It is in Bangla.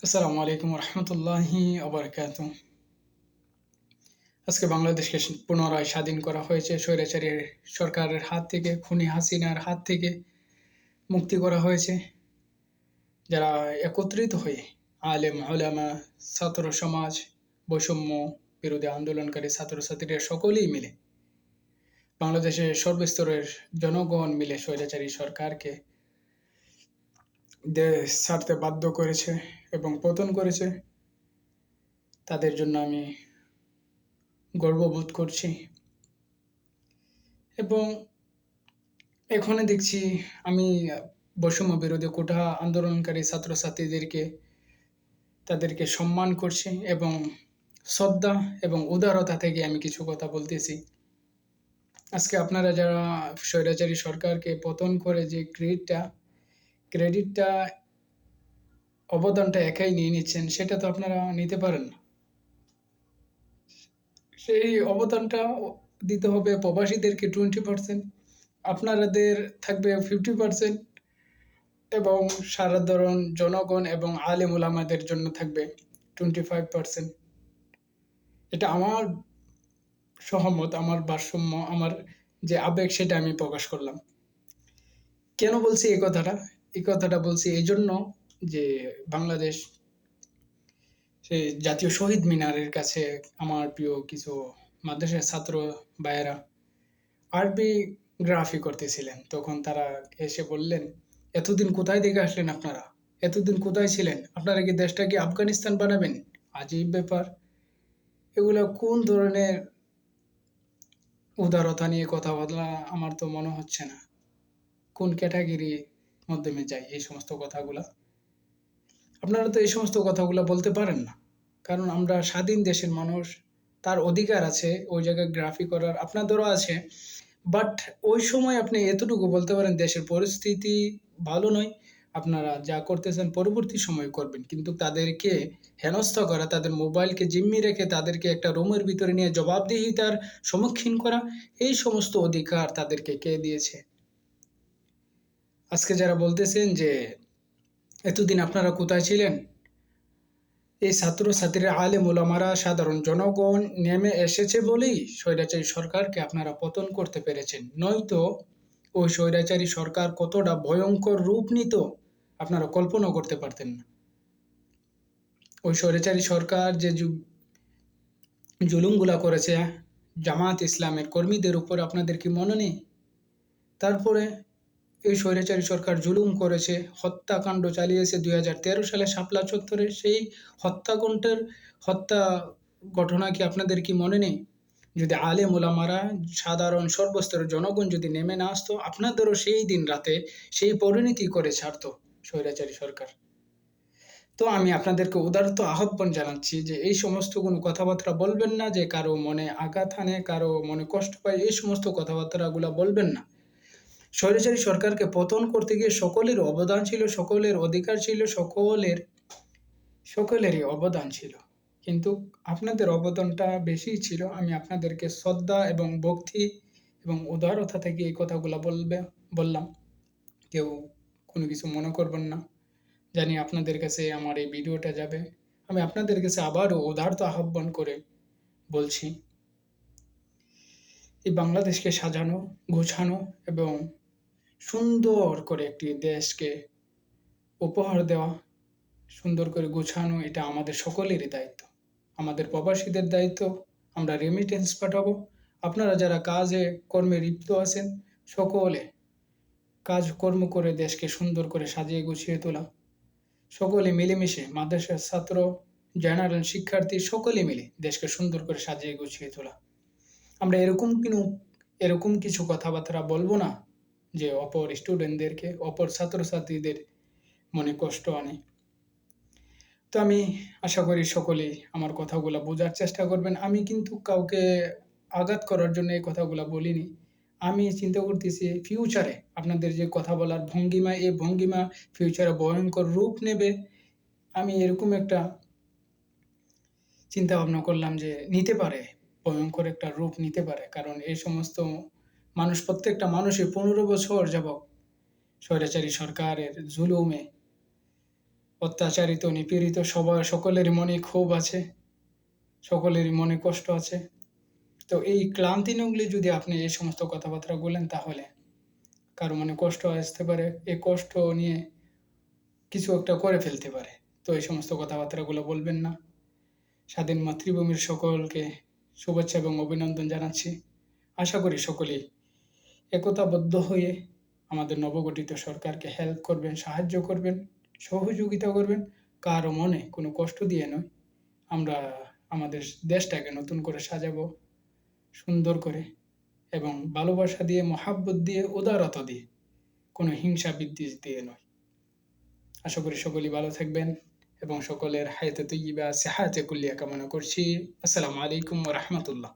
আসসালামু আলাইকুম রহমতুল্লাহি আবরকাত। আজকে বাংলাদেশকে পুনরায় স্বাধীন করা হয়েছে স্বৈরাচারী সরকারের হাত থেকে, খুনি হাসিনার হাত থেকে মুক্তি করা হয়েছে। যারা একত্রিত হয়ে আলেম ওলামা, ছাত্র সমাজ, বৈষম্য বিরোধী আন্দোলনকারী ছাত্রছাত্রীরা সকলেই মিলে বাংলাদেশের সর্বস্তরের জনগণ মিলে স্বৈরাচারী সরকারকে দেশ ছাড়তে বাধ্য করেছে এবং পতন করেছে। তাদের জন্য আমি গর্ববোধ করছি এবং এখানে দেখছি আমি বৈষম্য বিরোধী কোটা আন্দোলনকারী ছাত্রছাত্রীদেরকে তাদেরকে সম্মান করছি এবং শ্রদ্ধা এবং উদারতা থেকে আমি কিছু কথা বলতেছি। আজকে আপনারা যারা স্বৈরাচারী সরকারকে পতন করে যে ক্রেডিটটা অবদানটা একাই নিয়ে নিচ্ছেন, সেটা তো আপনারা নিতে পারেন না। সেই অবদানটা দিতে হবে প্রবাসীদেরকে 20%, আপনাদের থাকবে 50%, এবং সাধারণ জনগণ এবং আলেম ওলামাদের জন্য থাকবে 25%। এটা আমার সহমত, আমার ভারসাম্য, আমার যে আবেগ সেটা আমি প্রকাশ করলাম। কেন বলছি এই কথাটা? এই কথাটা বলছি এই জন্য যে বাংলাদেশ সেই জাতীয় শহীদ মিনারের কাছে আমার প্রিয় কিছু মাদ্রাসার ছাত্র ভাইয়েরা আরবি গ্রাফি করতেছিলেন। তখন তারা এসে বললেন, এতদিন কোথায় থেকে আসলেন আপনারা? এতদিন কোথায় ছিলেন? আপনারা কি দেশটা কি আফগানিস্তান বানাবেন? আজীব ব্যাপার। এগুলা কোন ধরনের উদারতা নিয়ে কথা বলা আমার তো মনে হচ্ছে না। কোন ক্যাটাগরির মাধ্যমে যায় এই সমস্ত কথাগুলা? আপনারা তো এই সমস্ত কথাগুলো বলতে পারেন না। কারণ আমরা স্বাধীন দেশের মানুষ, তার অধিকার আছে ওই জায়গায় গ্রাফি করার, আপনাদেরও আছে। বাট ওই সময় আপনি এতটুকু বলতে পারেন দেশের পরিস্থিতি ভালো নয়, আপনারা যা করতেছেন পরবর্তী সময়ে করবেন। কিন্তু তাদেরকে হেনস্থা করা, তাদের মোবাইলকে জিম্মি রেখে তাদেরকে একটা রুমের ভিতরে নিয়ে জবাবদিহিতার সম্মুখীন করা, এই সমস্ত অধিকার তাদেরকে কে দিয়েছে? আজকে যারা বলতেছেন যে এতদিন আপনারা কোথায় ছিলেন, এই ছাত্রছাত্রীরা, আলেম ওলামারা, সাধারণ জনগণ নেমে এসেছে বলেই স্বৈরাচারী সরকারকে আপনারা পতন করতে পেরেছেন। নয়তো ওই স্বৈরাচারী সরকার কতটা ভয়ঙ্কর রূপ নিত আপনারা কল্পনা করতে পারতেন না। ওই স্বৈরাচারী সরকার যে জুলুমগুলা করেছে জামাত ইসলামের কর্মীদের উপর, আপনাদের কি মনে নেই? তারপরে এই স্বৈরাচারী সরকার জুলুম করেছে, হত্যাকাণ্ড চালিয়েছে 2013 সালে শাপলা চত্বরে। সেই হত্যাকাণ্ডের হত্যা ঘটনা কি আপনাদের কি মনে নেই? যদি আলেম ওলামারা, সাধারণ সর্বস্তরের জনগণ যদি নেমে না আসতো, আপনাদেরও সেই দিন রাতে সেই পরিণতি করে ছাড়তো স্বৈরাচারী সরকার। তো আমি আপনাদেরকে উদারত আহ্বান জানাচ্ছি যে এই সমস্ত কোনো কথাবার্তা বলবেন না যে কারো মনে আঘাত হানে, কারো মনে কষ্ট পায়, এই সমস্ত কথাবার্তাগুলো বলবেন না। স্বৈরাচারী সরকারকে পতন করতে গিয়ে সকলের অবদান ছিল, সকলের অধিকার ছিল, সকলেরই অবদান ছিল। কিন্তু আপনাদের অবদানটা বেশি ছিল। আমি আপনাদেরকে শ্রদ্ধা এবং ভক্তি এবং উদারতা থেকে এই কথাগুলো বললাম। কেউ কোনো কিছু মনে করবেন না। জানি আপনাদের কাছে আমার এই ভিডিওটা যাবে। আমি আপনাদের কাছে আবারও উদারত আহ্বান করে বলছি, এই বাংলাদেশকে সাজানো, গোছানো এবং সুন্দর করে একটি দেশকে উপহার দেওয়া, সুন্দর করে গোছানো, এটা আমাদের সকলেরই দায়িত্ব। আমাদের প্রবাসীদের দায়িত্ব। আমরা রেমিটেন্স পাঠাবো। আপনারা যারা কাজে কর্মে লিপ্ত আছেন, সকলে কাজকর্ম করে দেশকে সুন্দর করে সাজিয়ে গুছিয়ে তোলা। সকলে মিলেমিশে, মাদ্রাসার ছাত্র, জেনারেল শিক্ষার্থী, সকলে মিলে দেশকে সুন্দর করে সাজিয়ে গুছিয়ে তোলা। আমরা এরকম কিছু কথাবার্তা বলবো না যে অপর স্টুডেন্টদেরকে, অপর ছাত্রছাত্রীদের মনে কষ্ট আনে। তো আমি আশা করি সকলেই আমার কথাগুলো বোঝার চেষ্টা করবেন। আমি কিন্তু কাউকে আঘাত করার জন্য এই কথাগুলো বলিনি। আমি চিন্তা করতেছি ফিউচারে আপনাদের যে কথা বলার ভঙ্গিমা, এই ভঙ্গিমা ফিউচারে ভয়ঙ্কর রূপ নেবে। আমি এরকম একটা চিন্তা ভাবনা করলাম যে নিতে পারে, ভয়ঙ্কর একটা রূপ নিতে পারে। কারণ এই সমস্ত মানুষ, প্রত্যেকটা মানুষই 15 বছর যাবৎ স্বৈরাচারী সরকারের জুলুমে অত্যাচারিত, নিপীড়িত সকলেরই মনে ক্ষোভ আছে, সকলেরই মনে কষ্ট আছে। তো এই ক্লান্তি নিয়ে যদি আপনি এই সমস্ত কথাবার্তা বলেন, তাহলে কারো মনে কষ্ট আসতে পারে। এই কষ্ট নিয়ে কিছু একটা করে ফেলতে পারে। তো এই সমস্ত কথাবার্তাগুলো বলবেন না। স্বাধীন মাতৃভূমির সকলকে শুভেচ্ছা এবং অভিনন্দন জানাচ্ছি। আশা করি সকলেই একতাবদ্ধ হয়ে আমাদের নবগঠিত সরকারকে হেল্প করবেন, সাহায্য করবেন, সহযোগিতা করবেন। কারো মনে কোনো কষ্ট দিয়ে নয়। আমরা আমাদের দেশটাকে নতুন করে সাজাবো সুন্দর করে, এবং ভালোবাসা দিয়ে, মহাব্বত দিয়ে, উদারতা দিয়ে, কোনো হিংসা বিদ্বেষ দিয়ে নয়। আশা করি সকলেই ভালো থাকবেন এবং সকলের হায়াতে তৈয়িবা, সিহাতে কুল্লিয়া কামনা করছি। আসসালামু আলাইকুম ওয়া রাহমাতুল্লাহ।